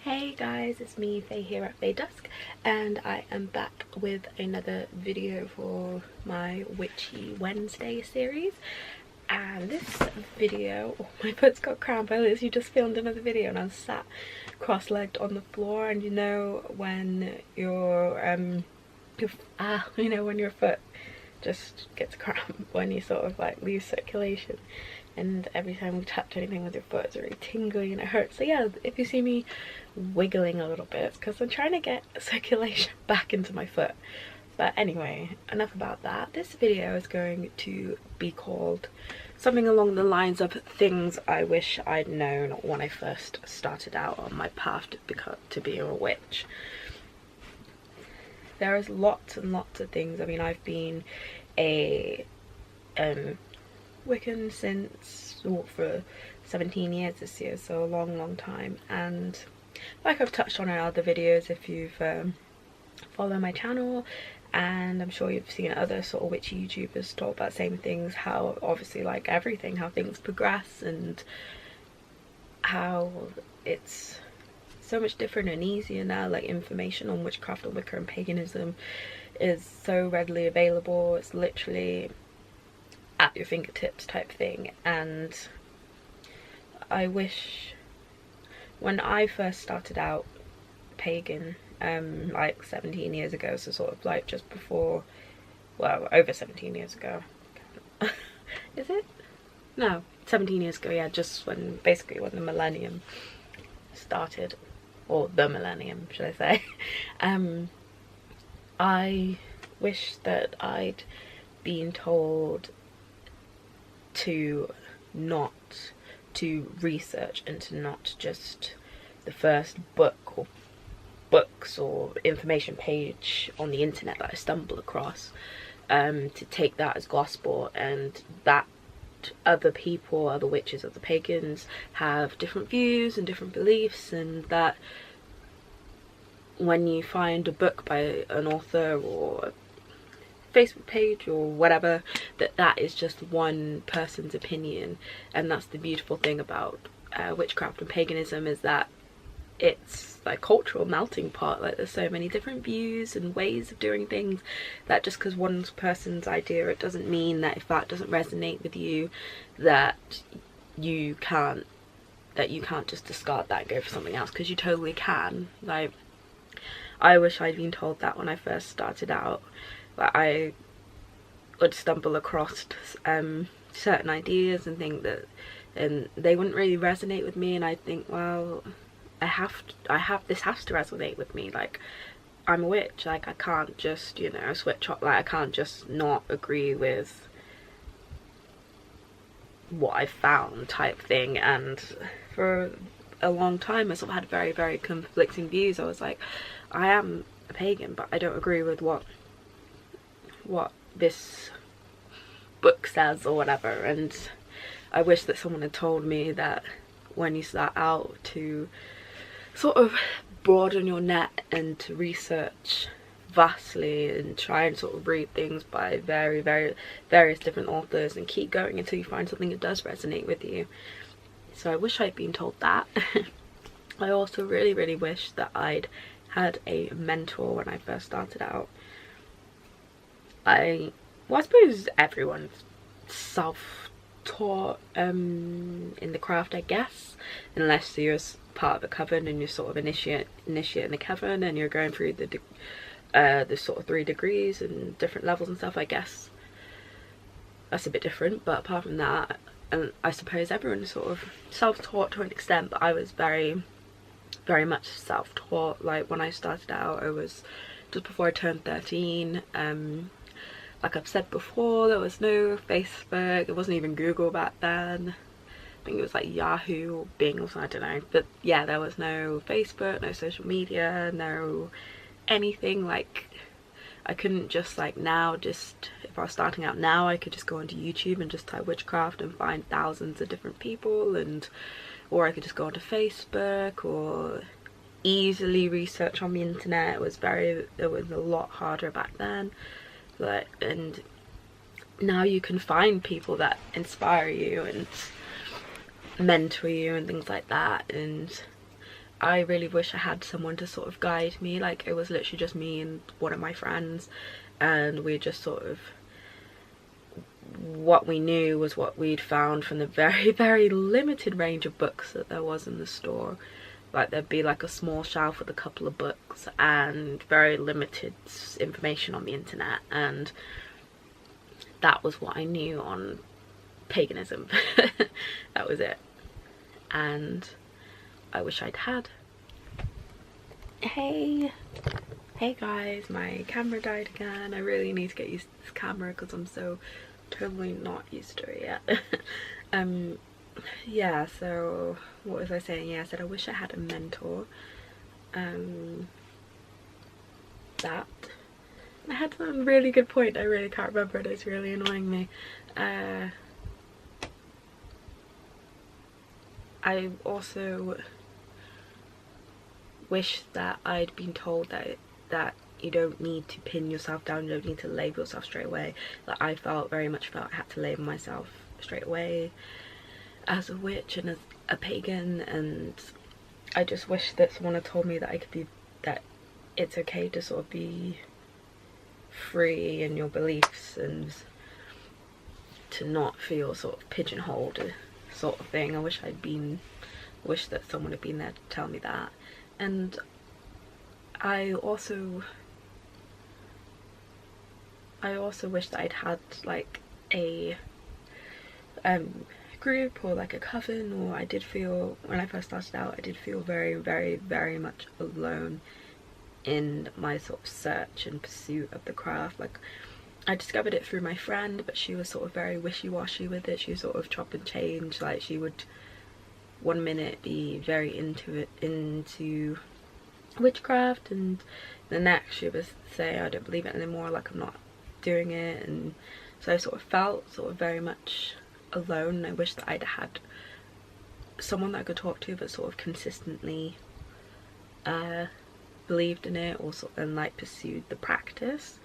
Hey guys, it's me Faye here at Faye Dusk, and I am back with another video for my Witchy Wednesday series. And this video, oh, my foot's got cramp. I literally just filmed another video and I was sat cross-legged on the floor, and you know when when your foot just gets cramp when you sort of like lose circulation, and every time you touch anything with your foot it's really tingly and it hurts. So yeah, if you see me wiggling a little bit, it's because I'm trying to get circulation back into my foot. But anyway, enough about that. This video is going to be called something along the lines of things I wish I'd known when I first started out on my path to being a witch. There is lots and lots of things. I mean, I've been a Wiccan for 17 years this year, so a long time. And like I've touched on in other videos, if you've followed my channel, and I'm sure you've seen other sort of witchy YouTubers talk about the same things, how obviously like everything, how things progress and how it's so much different and easier now. Like information on witchcraft and Wicca and paganism is so readily available. It's literally at your fingertips type thing. And I wish when I first started out pagan, like 17 years ago, so sort of like just before, well, over 17 years ago. Is it? No, 17 years ago, yeah, just when, basically when the millennium started, or the millennium, should I say. I wish that I'd been told to not to research and to not just the first book or books or information page on the internet that I stumble across, to take that as gospel, and that other people, other witches, other pagans have different views and different beliefs, and that when you find a book by an author or a Facebook page or whatever, that is just one person's opinion. And that's the beautiful thing about witchcraft and paganism, is that it's like cultural melting pot. Like there's so many different views and ways of doing things, that just because one person's idea, it doesn't mean that if that doesn't resonate with you, that you can't just discard that and go for something else, because you totally can. Like, I wish I'd been told that when I first started out, that I would stumble across certain ideas and think that, and they wouldn't really resonate with me, and I'd think, well, this has to resonate with me. Like, I'm a witch, like I can't just, you know, switch off, like I can't just not agree with what I found type thing. And for a long time I sort of had very conflicting views. I was like, I am a pagan, but I don't agree with what this book says or whatever. And I wish that someone had told me that when you start out, to sort of broaden your net and to research vastly and try and sort of read things by various different authors, and keep going until you find something that does resonate with you. So I wish I'd been told that. I also really wish that I'd had a mentor when I first started out. I suppose everyone's self-taught in the craft, I guess, unless you're part of a coven and you're sort of initiate in the coven and you're going through the sort of 3 degrees and different levels and stuff. I guess that's a bit different, but apart from that, and I suppose everyone's sort of self-taught to an extent, but I was very much self-taught. Like when I started out, I was just before I turned 13. Like I've said before, there was no Facebook, it wasn't even Google back then. I think it was like Yahoo or Bing or something, I don't know. But yeah, there was no Facebook, no social media, no anything. Like I couldn't just, like now, just if I was starting out now, I could just go onto YouTube and just type witchcraft and find thousands of different people, and or I could just go onto Facebook or easily research on the internet. It was a lot harder back then. And now you can find people that inspire you and mentor you and things like that. And I really wish I had someone to sort of guide me. Like, it was literally just me and one of my friends, and we just sort of, what we knew was what we'd found from the very, very limited range of books that there was in the store. Like, there'd be like a small shelf with a couple of books and very limited information on the internet, and that was what I knew on paganism. That was it. And I wish I'd had. Hey guys, my camera died again. I really need to get used to this camera because I'm so totally not used to it yet. Yeah, so what was I saying? Yeah, I said I wish I had a mentor. That I had some really good point. I really can't remember it. It's really annoying me. I also wish that I'd been told that you don't need to pin yourself down, you don't need to label yourself straight away. Like, I very much felt I had to label myself straight away as a witch and as a pagan, and I just wish that someone had told me that that it's okay to sort of be free in your beliefs and to not feel sort of pigeonholed, sort of thing. I wish that someone had been there to tell me that. And I also wish that I'd had like a group or like a coven, or I did feel, when I first started out, I did feel very, very, very much alone in my sort of search and pursuit of the craft. Like, I discovered it through my friend, but she was sort of very wishy-washy with it. She sort of chop and change. Like, she would one minute be very into witchcraft, and the next she would say, I don't believe it anymore, like I'm not doing it. And so I sort of felt sort of very much alone. I wish that I'd had someone that I could talk to that sort of consistently believed in it, or sort of, and like pursued the practice.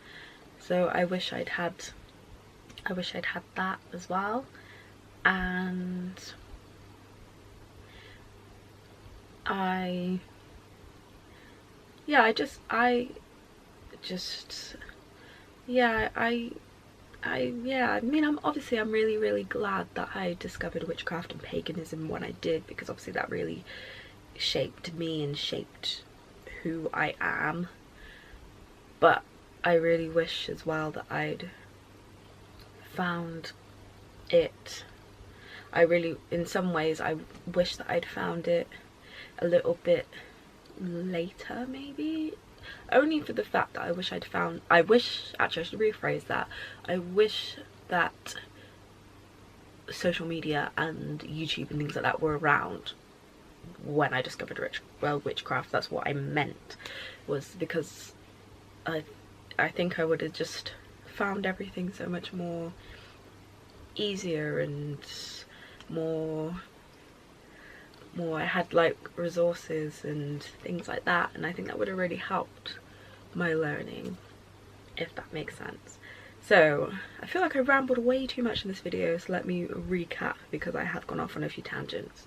So I wish I'd had that as well. And I mean, I'm really, really glad that I discovered witchcraft and paganism when I did, because obviously that really shaped me and shaped who I am. But I really wish as well that I'd found it. In some ways, I wish that I'd found it a little bit later, maybe. Only for the fact that I should rephrase that. I wish that social media and YouTube and things like that were around when I discovered witchcraft. That's what I meant, was because I think I would have just found everything so much more easier and more I had like resources and things like that, and I think that would have really helped my learning, if that makes sense. So I feel like I rambled way too much in this video, so let me recap, because I have gone off on a few tangents.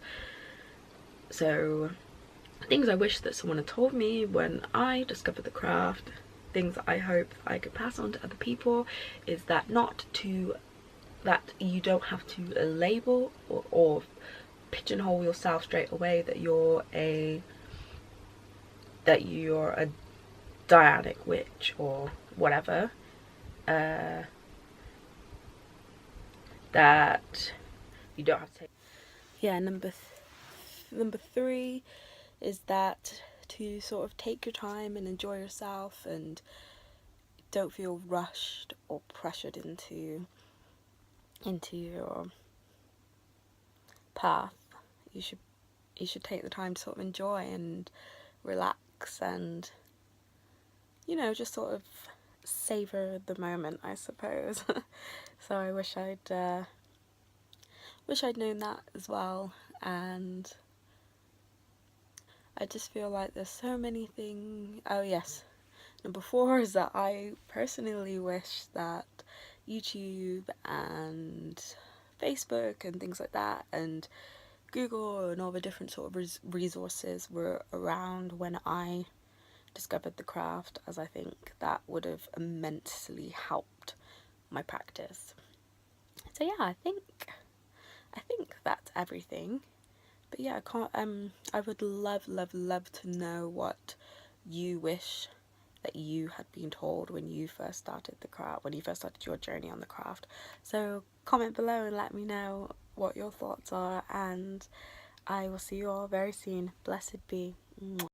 So things I wish that someone had told me when I discovered the craft, things that I hope I could pass on to other people, is that that you don't have to label or pigeonhole yourself straight away that you're a Dianic witch or whatever. That you don't have to take. Yeah, number 3 is that to sort of take your time and enjoy yourself, and don't feel rushed or pressured into your path. You should take the time to sort of enjoy and relax, and just sort of savor the moment, I suppose. So I wish I'd known that as well. And I just feel like there's so many things. Oh yes, number 4 is that I personally wish that YouTube and Facebook and things like that, and Google and all the different sort of resources were around when I discovered the craft, as I think that would have immensely helped my practice. So yeah, I think that's everything. But yeah, I would love to know what you wish that you had been told when you first started the craft, when you first started your journey on the craft. So comment below and let me know what your thoughts are, and I will see you all very soon. Blessed be. Mwah.